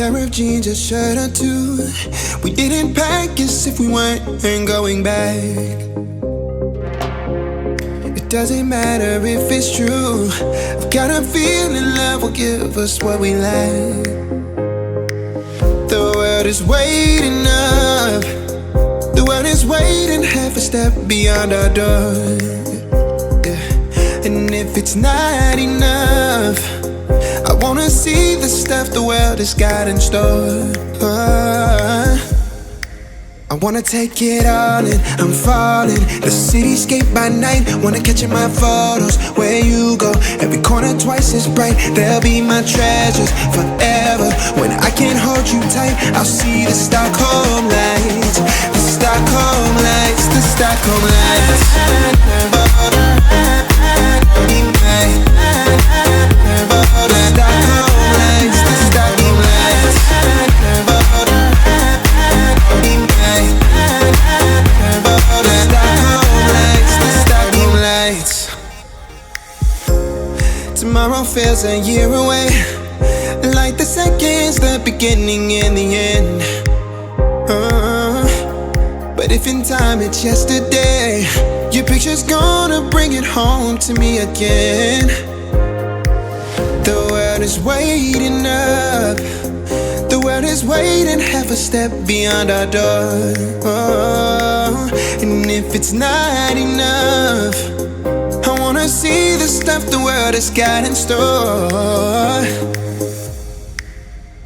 pair of jeans, a shirt or two. We didn't pack as if we weren't going back. It doesn't matter if it's true. I've got a feeling love will give us what we lack. The world is waiting up. The world is waiting half a step beyond our door. Yeah. And if it's not enough, I wanna see the stuff the world has got in store. I wanna take it all in, I'm falling. The cityscape by night, wanna catch in my photos. Where you go, every corner twice as bright. They'll be my treasures forever. When I can't hold you tight, I'll see the Stockholm lights. The Stockholm lights, the Stockholm lights. Tomorrow feels a year away, like the seconds, the beginning and the end. But if in time it's yesterday, your picture's gonna bring it home to me again. The world is waiting up. The world is waiting half a step beyond our door. And if it's not enough, I wanna see the stuff the world has got in store.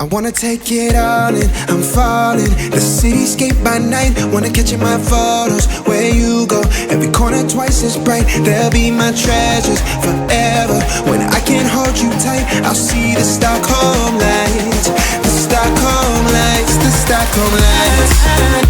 I wanna take it all in, I'm falling. The cityscape by night, wanna catch in my photos. Where you go, every corner twice as bright. They'll be my treasures forever. When I can't hold you tight, I'll see the Stockholm lights. The Stockholm lights, the Stockholm lights.